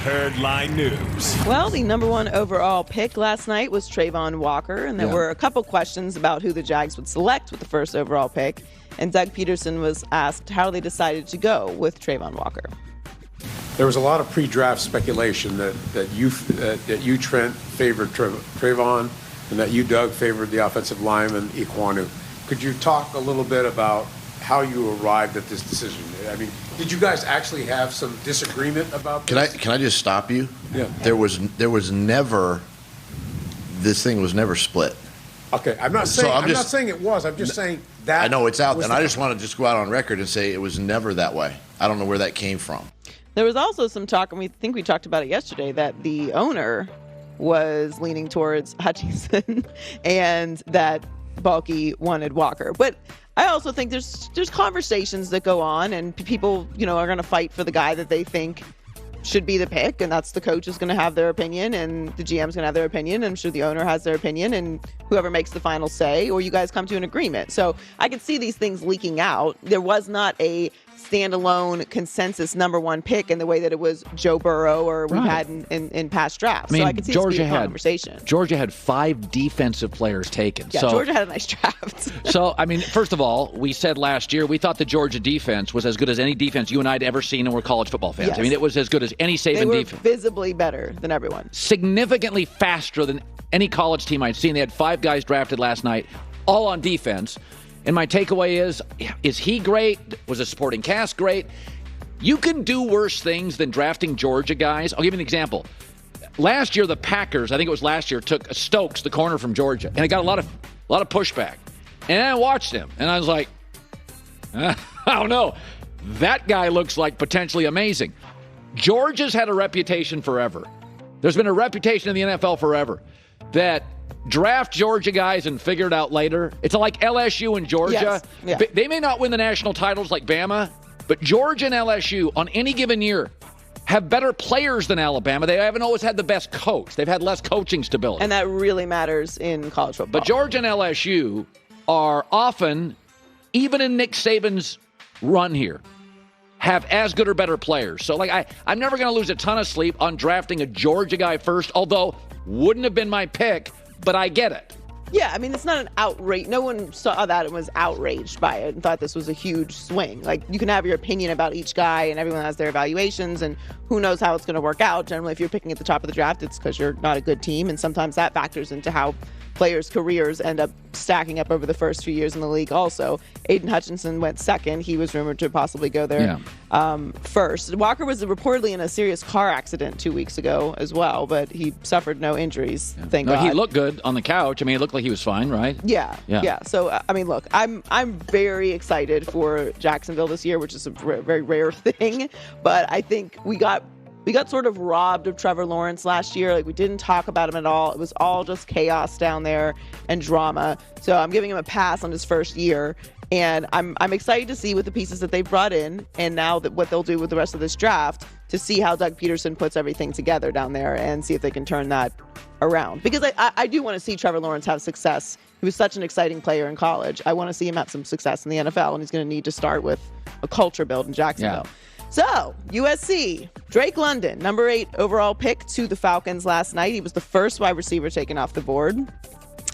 Herd Line News. Well, the number one overall pick last night was Travon Walker, and there were a couple questions about who the Jags would select with the first overall pick. And Doug Peterson was asked how they decided to go with Travon Walker. There was a lot of pre-draft speculation that you, Trent, favored Travon, and that you, Doug, favored the offensive lineman, Iquanu. Could you talk a little bit about how you arrived at this decision? I mean, did you guys actually have some disagreement about this? Can I just stop you? Yeah. There was never, this thing was never split. Okay, I'm not saying I'm not saying it was. I'm just saying that. I know it's out, and I just want to just go out on record and say it was never that way. I don't know where that came from. There was also some talk, and we talked about it yesterday, that the owner was leaning towards Hutchinson and that Balky wanted Walker. But I also think there's conversations that go on, and people, are going to fight for the guy that they think should be the pick, and that's the coach is going to have their opinion, and the GM's going to have their opinion, and I'm sure the owner has their opinion, and whoever makes the final say, or you guys come to an agreement. So I could see these things leaking out. There was not a standalone consensus number one pick in the way that it was Joe Burrow or we've had in past drafts. So I could see this being a conversation. Georgia had 5 defensive players taken. Yeah, so, Georgia had a nice draft. So, first of all, we said last year we thought the Georgia defense was as good as any defense you and I had ever seen, and we're college football fans. Yes. It was as good as any Saban defense. They were visibly better than everyone. Significantly faster than any college team I'd seen. They had 5 guys drafted last night, all on defense. And my takeaway is he great? Was the supporting cast great? You can do worse things than drafting Georgia guys. I'll give you an example. Last year, the Packers, I think it was last year, took Stokes, the corner from Georgia, and it got a lot of pushback. And I watched him, and I was like, I don't know. That guy looks like potentially amazing. Georgia's had a reputation forever. There's been a reputation in the NFL forever that draft Georgia guys and figure it out later. It's like LSU and Georgia. Yes. Yeah. They may not win the national titles like Bama, but Georgia and LSU on any given year have better players than Alabama. They haven't always had the best coach. They've had less coaching stability. And that really matters in college football. But Georgia and LSU are often, even in Nick Saban's run here, have as good or better players. So, I'm never going to lose a ton of sleep on drafting a Georgia guy first, although wouldn't have been my pick. But I get it. Yeah, it's not an outrage. No one saw that and was outraged by it and thought this was a huge swing. You can have your opinion about each guy, and everyone has their evaluations, and who knows how it's going to work out. Generally, if you're picking at the top of the draft, it's because you're not a good team, and sometimes that factors into how players' careers end up stacking up over the first few years in the league also. Aiden Hutchinson went second. He was rumored to possibly go there first. Walker was reportedly in a serious car accident 2 weeks ago as well, but he suffered no injuries, thank God. He looked good on the couch. It looked like he was fine, right? Yeah. So, look, I'm very excited for Jacksonville this year, which is a very rare thing, but I think we got sort of robbed of Trevor Lawrence last year. We didn't talk about him at all. It was all just chaos down there and drama. So I'm giving him a pass on his first year. And I'm excited to see with the pieces that they've brought in, and now that what they'll do with the rest of this draft, to see how Doug Peterson puts everything together down there and see if they can turn that around. Because I do want to see Trevor Lawrence have success. He was such an exciting player in college. I want to see him have some success in the NFL, and he's going to need to start with a culture build in Jacksonville. Yeah. So, USC, Drake London, number 8 overall pick to the Falcons last night. He was the first wide receiver taken off the board.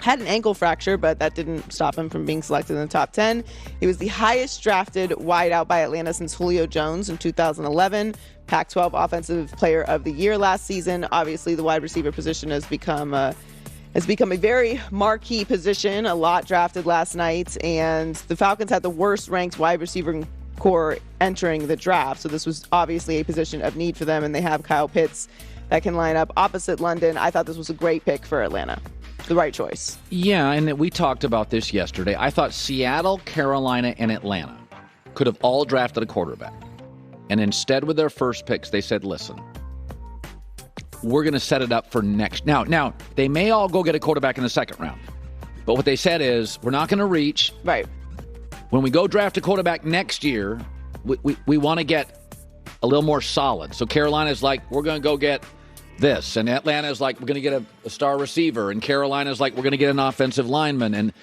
Had an ankle fracture, but that didn't stop him from being selected in the top 10. He was the highest drafted wideout by Atlanta since Julio Jones in 2011. Pac-12 Offensive Player of the Year last season. Obviously, the wide receiver position has become a very marquee position, a lot drafted last night, and the Falcons had the worst ranked wide receiver core entering the draft. So this was obviously a position of need for them, and they have Kyle Pitts that can line up opposite London. I thought this was a great pick for Atlanta. The right choice. Yeah, and we talked about this yesterday. I thought Seattle, Carolina, and Atlanta could have all drafted a quarterback. And instead with their first picks, they said, listen, we're going to set it up for next. Now, they may all go get a quarterback in the second round. But what they said is, we're not going to reach. Right. When we go draft a quarterback next year, we want to get a little more solid. So Carolina's like, we're going to go get this. And Atlanta's like, we're going to get a star receiver. And Carolina's like, we're going to get an offensive lineman. And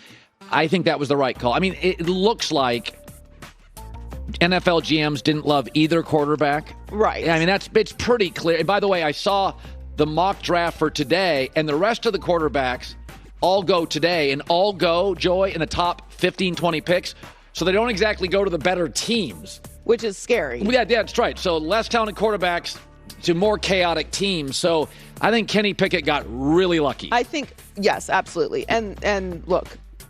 I think that was the right call. It looks like NFL GMs didn't love either quarterback. Right. I mean, it's pretty clear. And by the way, I saw the mock draft for today, and the rest of the quarterbacks all go today, and all go, Joy, in the top 15, 20 picks. So they don't exactly go to the better teams. Which is scary. Yeah, that's right. So less talented quarterbacks to more chaotic teams. So I think Kenny Pickett got really lucky. I think, yes, absolutely. And look,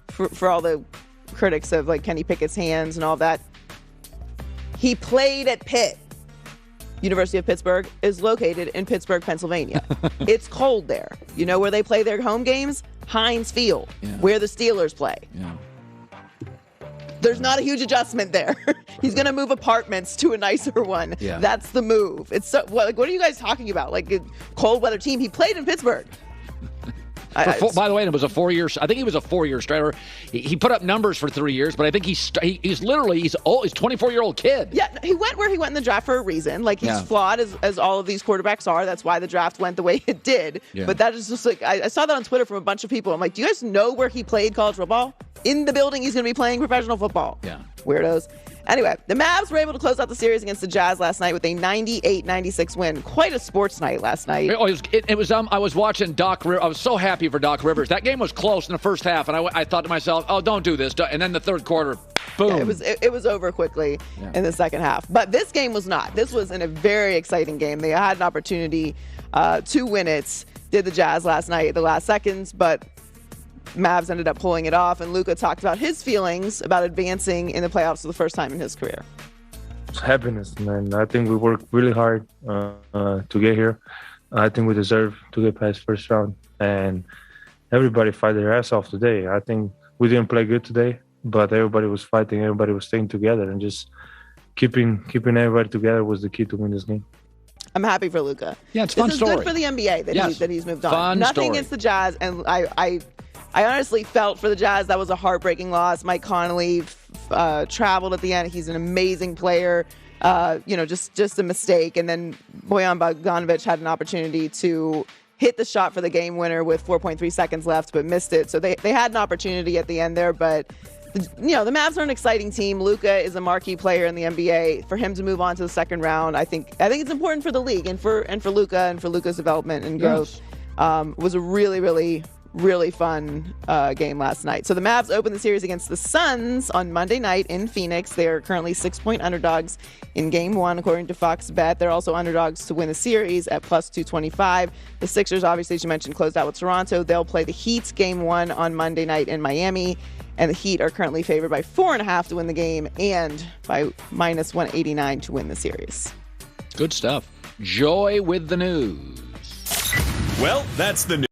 for all the critics of like Kenny Pickett's hands and all that, he played at Pitt. University of Pittsburgh is located in Pittsburgh, Pennsylvania. It's cold there. You know where they play their home games? Heinz Field, where the Steelers play. Yeah. There's not a huge adjustment there. He's going to move apartments to a nicer one. Yeah. That's the move. It's so, what are you guys talking about? Like a cold weather team. He played in Pittsburgh. By the way, it was a 4-year. I think he was a 4-year strider. He put up numbers for 3 years, but I think he's old. He's a 24-year-old kid. Yeah, he went where he went in the draft for a reason. Like he's flawed as all of these quarterbacks are. That's why the draft went the way it did. Yeah. But that is just like I saw that on Twitter from a bunch of people. I'm like, do you guys know where he played college football? In the building he's going to be playing professional football. Yeah. Weirdos. Anyway, the Mavs were able to close out the series against the Jazz last night with a 98-96 win. Quite a sports night last night. It was. I was watching Doc Rivers. I was so happy for Doc Rivers. That game was close in the first half, and I thought to myself, "Oh, don't do this." And then the third quarter, boom. Yeah, it was over quickly in the second half. But this game was not. This was in a very exciting game. They had an opportunity to win it. Did the Jazz last night at the last seconds, but Mavs ended up pulling it off, and Luka talked about his feelings about advancing in the playoffs for the first time in his career. It's happiness, man. I think we worked really hard to get here. I think we deserve to get past first round, and everybody fight their ass off today. I think we didn't play good today, but everybody was fighting. Everybody was staying together, and just keeping everybody together was the key to win this game. I'm happy for Luka. Yeah, it's a fun This is story. good for the NBA that he's moved on. Fun Nothing story. against the Jazz, and I honestly felt for the Jazz that was a heartbreaking loss. Mike Conley traveled at the end. He's an amazing player. Just a mistake. And then Bojan Bogdanovic had an opportunity to hit the shot for the game winner with 4.3 seconds left, but missed it. So they had an opportunity at the end there, but the Mavs are an exciting team. Luka is a marquee player in the NBA. For him to move on to the second round, I think it's important for the league and for Luka and for Luka's development and growth. Was a really, really, really fun game last night. So the Mavs opened the series against the Suns on Monday night in Phoenix. They are currently 6-point underdogs in Game 1, according to Fox Bet. They're also underdogs to win the series at plus 225. The Sixers, obviously, as you mentioned, closed out with Toronto. They'll play the Heat Game 1 on Monday night in Miami. And the Heat are currently favored by 4.5 to win the game and by minus 189 to win the series. Good stuff. Joy with the news. Well, that's the news.